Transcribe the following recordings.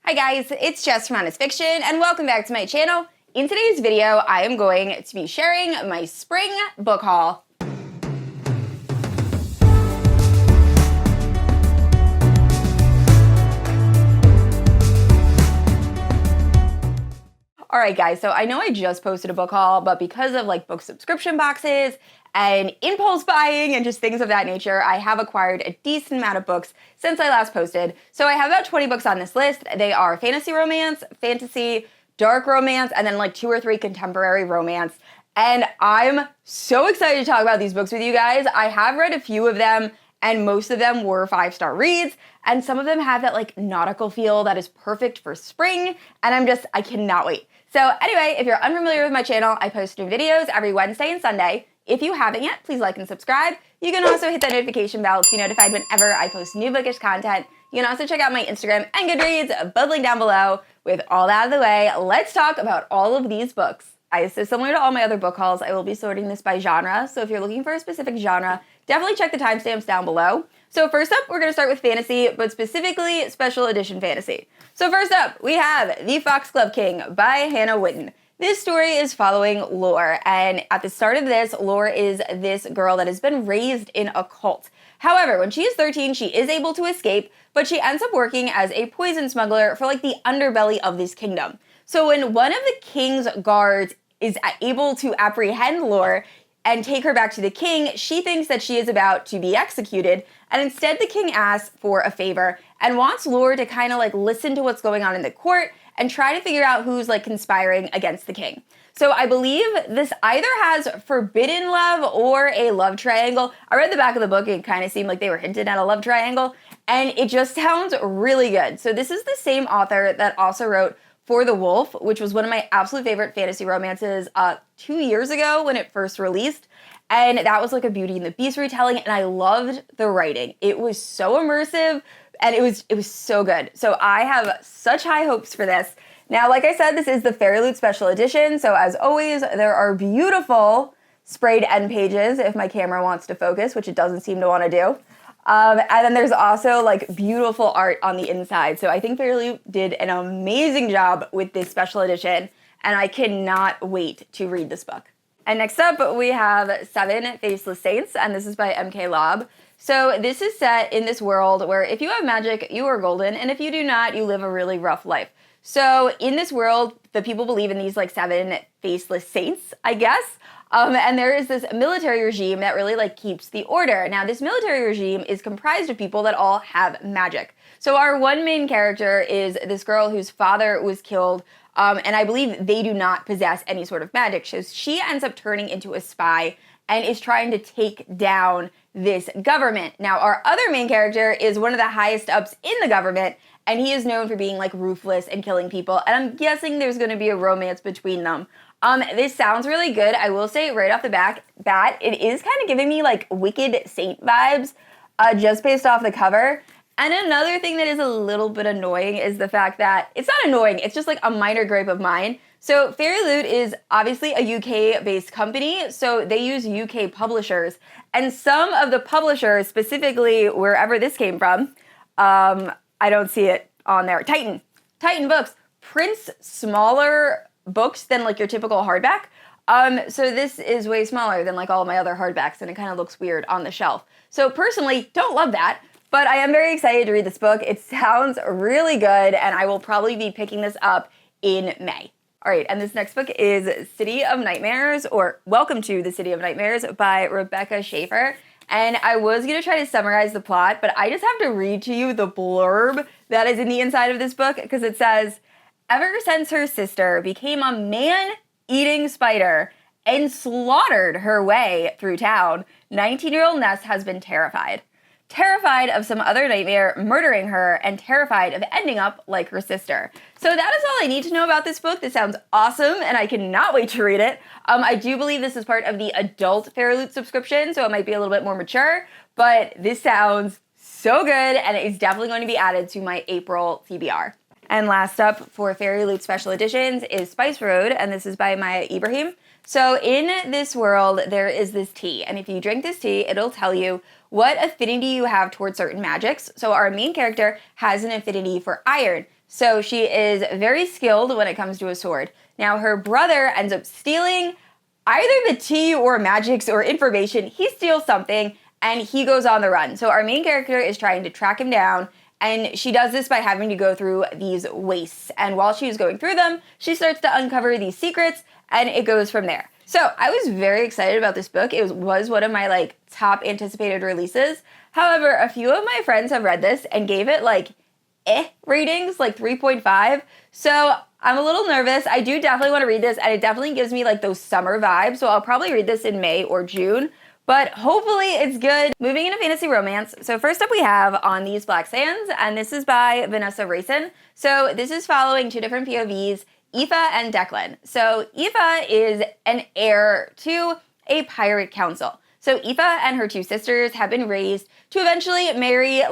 Hi guys, it's Jess from Honest Fiction, and welcome back to my channel. In today's video, I am going to be sharing my spring book haul. Alright guys, so I know I just posted a book haul, but because of book subscription boxes and impulse buying and just things of that nature, I have acquired a decent amount of books since I last posted. So I have about 20 books on this list. They are fantasy romance, fantasy, dark romance, and then 2 or 3 contemporary romance. And I'm so excited to talk about these books with you guys. I have read a few of them, and most of them were 5-star reads, and some of them have that nautical feel that is perfect for spring, and I cannot wait. So anyway, if you're unfamiliar with my channel, I post new videos every Wednesday and Sunday. If you haven't yet, please like and subscribe. You can also hit that notification bell to be notified whenever I post new bookish content. You can also check out my Instagram and Goodreads, both linked down below. With all that out of the way, let's talk about all of these books. So similar to all my other book hauls, I will be sorting this by genre. So if you're looking for a specific genre, definitely check the timestamps down below. So first up, we're going to start with fantasy, but specifically special edition fantasy. So first up, we have The Foxglove King by Hannah Whitten. This story is following Lore, and at the start of this, Lore is this girl that has been raised in a cult. However, when she is 13, she is able to escape, but she ends up working as a poison smuggler for the underbelly of this kingdom. So when one of the king's guards is able to apprehend Lore and take her back to the king, she thinks that she is about to be executed, and instead the king asks for a favor and wants Lore to kind of listen to what's going on in the court and try to figure out who's conspiring against the king. So I believe this either has forbidden love or a love triangle. I read the back of the book, it kind of seemed like they were hinting at a love triangle, and it just sounds really good. So this is the same author that also wrote For the Wolf, which was one of my absolute favorite fantasy romances 2 years ago when it first released. And that was a Beauty and the Beast retelling, and I loved the writing. It was so immersive, and it was so good. So I have such high hopes for this. Now, like I said, this is the Fairyloot special edition, so as always, there are beautiful sprayed end pages if my camera wants to focus, which it doesn't seem to want to do. And then there's also beautiful art on the inside. So I think Fairyloot did an amazing job with this special edition, and I cannot wait to read this book. And next up, we have 7 Faceless Saints, and this is by M.K. Lobb. So this is set in this world where if you have magic, you are golden, and if you do not, you live a really rough life. So in this world, the people believe in these 7 faceless saints, I guess. And there is this military regime that really keeps the order. Now, this military regime is comprised of people that all have magic. So our one main character is this girl whose father was killed, and I believe they do not possess any sort of magic. So she ends up turning into a spy and is trying to take down this government. Now, our other main character is one of the highest ups in the government, and he is known for being ruthless and killing people, and I'm guessing there's going to be a romance between them. This sounds really good. I will say right off the bat, it is kind of giving me Wicked Saint vibes, just based off the cover. And another thing that is a little bit annoying is the fact that, it's not annoying, it's just a minor gripe of mine. So Fairyloot is obviously a UK-based company, so they use UK publishers. And some of the publishers, specifically wherever this came from, I don't see it on there. Titan Books prints smaller books than your typical hardback. So this is way smaller than all of my other hardbacks, and it kind of looks weird on the shelf. So personally, don't love that, but I am very excited to read this book. It sounds really good, and I will probably be picking this up in May. All right, and this next book is City of Nightmares, or Welcome to the City of Nightmares by Revecca Schaeffer. And I was going to try to summarize the plot, but I just have to read to you the blurb that is in the inside of this book, because it says, ever since her sister became a man-eating spider and slaughtered her way through town, 19-year-old Ness has been terrified. Terrified of some other nightmare murdering her, and terrified of ending up like her sister. So that is all I need to know about this book. This sounds awesome, and I cannot wait to read it. I do believe this is part of the adult Fairyloot subscription, so it might be a little bit more mature, but this sounds so good, and it is definitely going to be added to my April TBR. And last up for Fairyloot special editions is Spice Road, and this is by Maiya Ibrahim. So in this world, there is this tea, and if you drink this tea, it'll tell you what affinity you have towards certain magics. So our main character has an affinity for iron. So she is very skilled when it comes to a sword. Now her brother ends up stealing either the tea or magics or information. He steals something and he goes on the run. So our main character is trying to track him down, and she does this by having to go through these wastes. And while she is going through them, she starts to uncover these secrets, and it goes from there. So I was very excited about this book. It was one of my top anticipated releases. However, a few of my friends have read this and gave it ratings, 3.5. So I'm a little nervous. I do definitely want to read this, and it definitely gives me those summer vibes. So I'll probably read this in May or June, but hopefully it's good. Moving into fantasy romance. So first up we have On These Black Sands, and this is by Vanessa. So this is following two different POVs, Aoife and Declan. So Aoife is an heir to a pirate council. So Aoife and her two sisters have been raised to eventually marry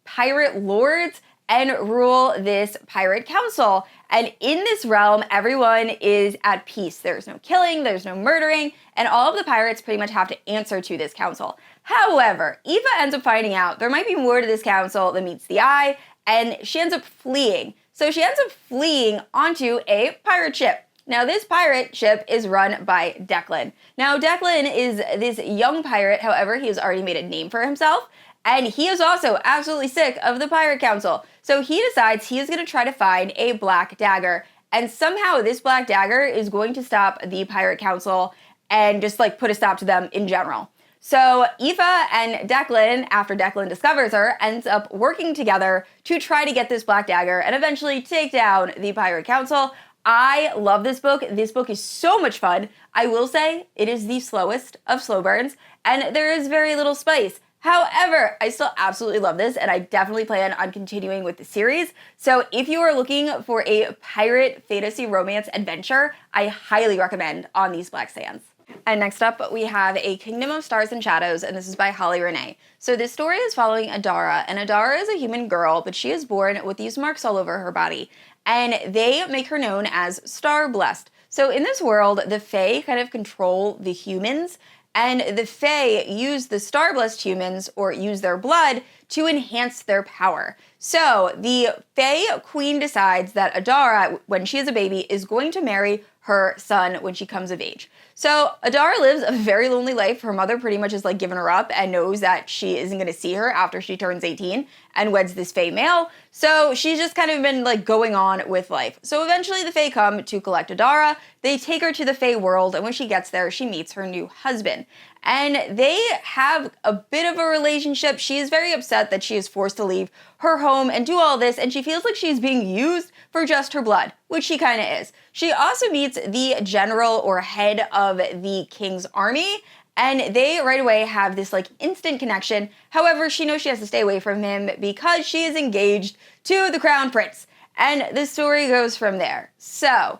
pirate lords and rule this pirate council. And in this realm, everyone is at peace. There's no killing, there's no murdering, and all of the pirates pretty much have to answer to this council. However, Aoife ends up finding out there might be more to this council than meets the eye, and she ends up fleeing. So she ends up fleeing onto a pirate ship. Now this pirate ship is run by Declan. Now Declan is this young pirate, however, he has already made a name for himself, and he is also absolutely sick of the pirate council. So he decides he is going to try to find a black dagger, and somehow this black dagger is going to stop the pirate council and just put a stop to them in general. So Aoife and Declan, after Declan discovers her, ends up working together to try to get this black dagger and eventually take down the pirate council. I love this book. This book is so much fun. I will say it is the slowest of slow burns, and there is very little spice. However, I still absolutely love this, and I definitely plan on continuing with the series. So if you are looking for a pirate fantasy romance adventure, I highly recommend On These Black Sands. And next up, we have A Kingdom of Stars and Shadows, and this is by Renee. So this story is following Adara, and Adara is a human girl, but she is born with these marks all over her body, and they make her known as Star Blessed. So in this world, the Fae kind of control the humans, and the Fae use the star-blessed humans, or use their blood, to enhance their power. So the Fae Queen decides that Adara, when she is a baby, is going to marry her son when she comes of age. So Adara lives a very lonely life. Her mother pretty much has given her up and knows that she isn't going to see her after she turns 18 and weds this Fae male. So she's just kind of been going on with life. So eventually the Fae come to collect Adara. They take her to the Fae world, and when she gets there, she meets her new husband. And they have a bit of a relationship. She is very upset that she is forced to leave her home and do all this, and she feels like she's being used for just her blood, which she kind of is. She also meets the general or head of the king's army, and they right away have this instant connection. However, she knows she has to stay away from him because she is engaged to the crown prince. And the story goes from there. So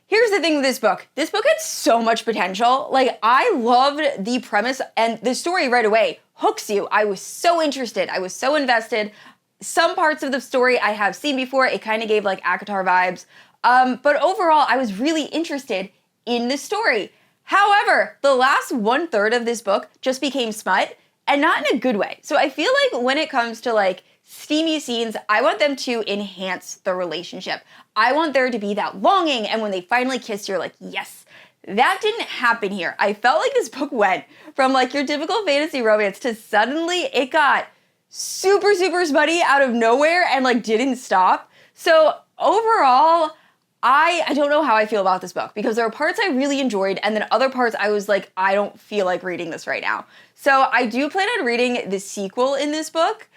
here's the thing with this book. This book had so much potential. I loved the premise, and the story right away hooks you. I was so interested. I was so invested. Some parts of the story I have seen before. It kind of gave ACOTAR vibes. But overall, I was really interested in the story. However, the last 1/3 of this book just became smut, and not in a good way. So I feel when it comes to steamy scenes, I want them to enhance the relationship. I want there to be that longing, and when they finally kiss, you're yes. That didn't happen here. I felt this book went from your typical fantasy romance to suddenly it got super, super smutty out of nowhere and didn't stop. So overall, I don't know how I feel about this book, because there are parts I really enjoyed, and then other parts I was I don't feel like reading this right now. So I do plan on reading the sequel in this book,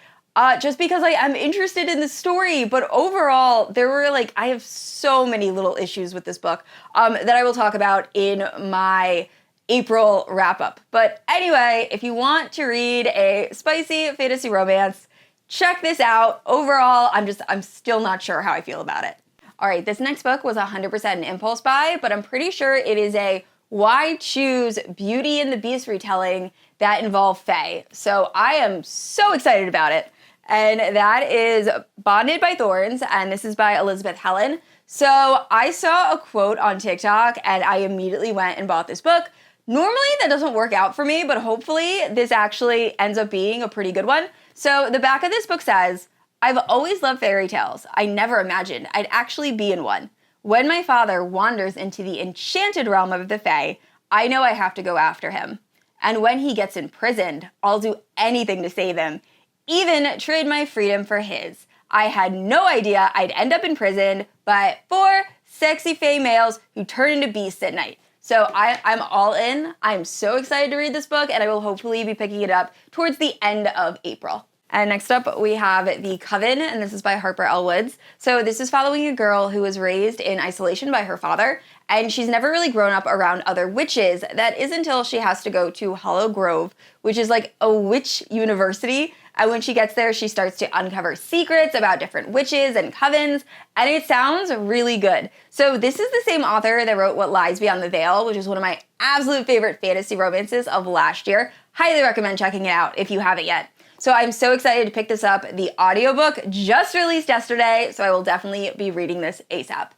just because I am interested in the story. But overall, there were I have so many little issues with this book that I will talk about in my April wrap-up. But anyway, if you want to read a spicy fantasy romance, check this out. Overall, I'm still not sure how I feel about it. All right, this next book was 100% an impulse buy, but I'm pretty sure it is a why choose Beauty and the Beast retelling that involve Fae. So I am so excited about it. And that is Bonded by Thorns, and this is by Elizabeth Helen. So I saw a quote on TikTok, and I immediately went and bought this book. Normally that doesn't work out for me, but hopefully this actually ends up being a pretty good one. So the back of this book says, I've always loved fairy tales. I never imagined I'd actually be in one. When my father wanders into the enchanted realm of the Fae, I know I have to go after him. And when he gets imprisoned, I'll do anything to save him, even trade my freedom for his. I had no idea I'd end up in prison, but 4 sexy Fae males who turn into beasts at night. So I'm all in. I'm so excited to read this book, and I will hopefully be picking it up towards the end of April. And next up, we have The Coven, and this is by Harper L. Woods. So this is following a girl who was raised in isolation by her father, and she's never really grown up around other witches. That is until she has to go to Hollow Grove, which is like a witch university. And when she gets there, she starts to uncover secrets about different witches and covens, and it sounds really good. So this is the same author that wrote What Lies Beyond the Veil, which is one of my absolute favorite fantasy romances of last year. Highly recommend checking it out if you haven't yet. So I'm so excited to pick this up. The audiobook just released yesterday, so I will definitely be reading this ASAP.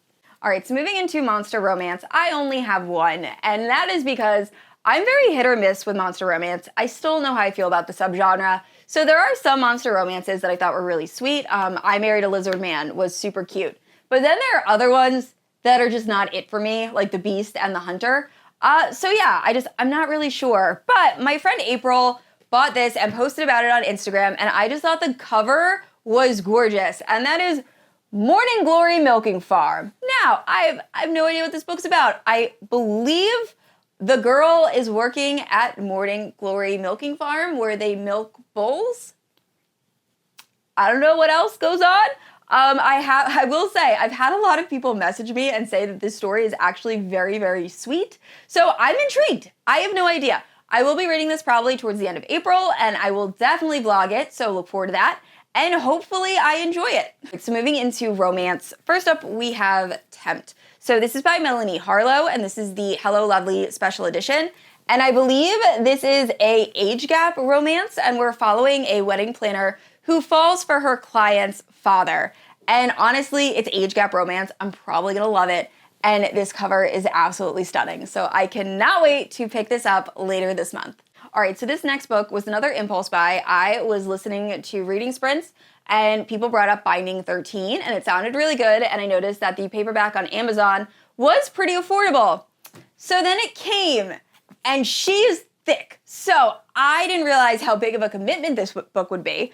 All right, so moving into monster romance, I only have one, and that is because I'm very hit or miss with monster romance. I still know how I feel about the subgenre. So there are some monster romances that I thought were really sweet. I Married a Lizard Man was super cute. But then there are other ones that are just not it for me, like The Beast and The Hunter. So yeah, I'm not really sure. But my friend April bought this and posted about it on Instagram, and I just thought the cover was gorgeous. And that is Morning Glory Milking Farm. Now, I have no idea what this book's about. I believe the girl is working at Morning Glory Milking Farm where they milk bulls. I don't know what else goes on. I will say, I've had a lot of people message me and say that this story is actually very, very sweet. So I'm intrigued. I have no idea. I will be reading this probably towards the end of April, and I will definitely vlog it, so look forward to that. And hopefully I enjoy it. So moving into romance, first up we have Tempt. So this is by Melanie Harlowe, and this is the Hello Lovely special edition. And I believe this is a age gap romance, and we're following a wedding planner who falls for her client's father. And honestly, it's age gap romance. I'm probably gonna love it. And this cover is absolutely stunning. So I cannot wait to pick this up later this month. All right, so this next book was another impulse buy. I was listening to Reading Sprints, and people brought up Binding 13, and it sounded really good, and I noticed that the paperback on Amazon was pretty affordable. So then it came, and she is thick. So I didn't realize how big of a commitment this book would be.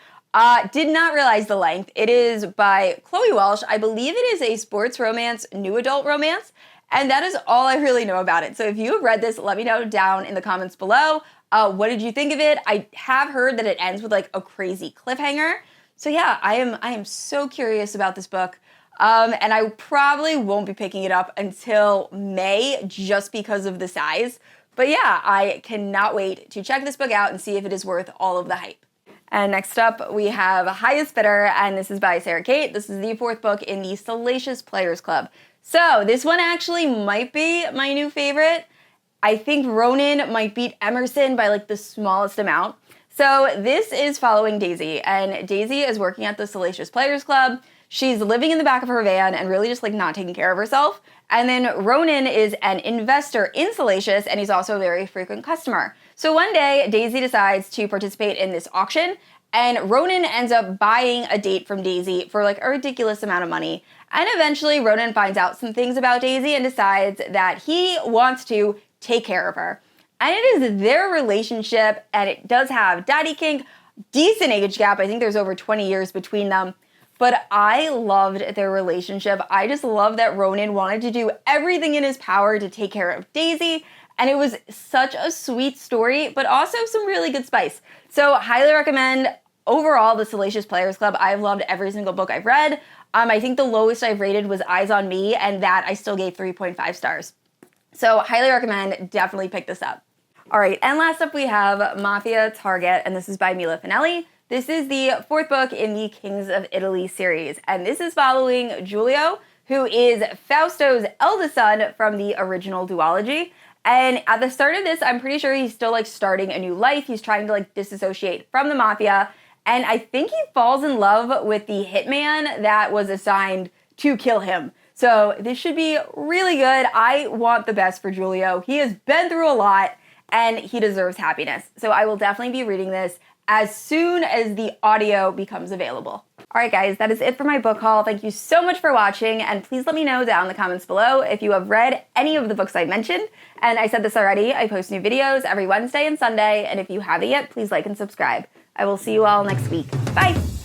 Did not realize the length. It is by Chloe Walsh. I believe it is a sports romance, new adult romance, and that is all I really know about it. So if you have read this, let me know down in the comments below. What did you think of it? I have heard that it ends with like a crazy cliffhanger. So yeah, I am so curious about this book. And I probably won't be picking it up until May just because of the size. But yeah, I cannot wait to check this book out and see if it is worth all of the hype. And next up, we have Highest Bidder, and this is by Sarah Kate. This is the 4th book in the Salacious Players Club. So this one actually might be my new favorite. I think Ronan might beat Emerson by like the smallest amount. So this is following Daisy, and Daisy is working at the Salacious Players Club. She's living in the back of her van and really just like not taking care of herself. And then Ronan is an investor in Salacious, and he's also a very frequent customer. So one day, Daisy decides to participate in this auction, and Ronan ends up buying a date from Daisy for like a ridiculous amount of money. And eventually, Ronan finds out some things about Daisy and decides that he wants to take care of her. And it is their relationship, and it does have daddy kink, decent age gap. I think there's over 20 years between them. But I loved their relationship. I just love that Ronan wanted to do everything in his power to take care of Daisy. And it was such a sweet story, but also some really good spice. So highly recommend overall the Salacious Players Club. I've loved every single book I've read. I think the lowest I've rated was Eyes on Me, and that I still gave 3.5 stars. So highly recommend, definitely pick this up. All right, and last up we have Mafia Target, and this is by Mila Finelli. This is the 4th book in the Kings of Italy series, and this is following Giulio, who is Fausto's eldest son from the original duology. And at the start of this, I'm pretty sure he's still like starting a new life. He's trying to like disassociate from the mafia. And I think he falls in love with the hitman that was assigned to kill him. So this should be really good. I want the best for Giulio. He has been through a lot and he deserves happiness. So I will definitely be reading this as soon as the audio becomes available. All right, guys, that is it for my book haul. Thank you so much for watching, and please let me know down in the comments below if you have read any of the books I mentioned. And I said this already, I post new videos every Wednesday and Sunday, and if you haven't yet, please like and subscribe. I will see you all next week. Bye!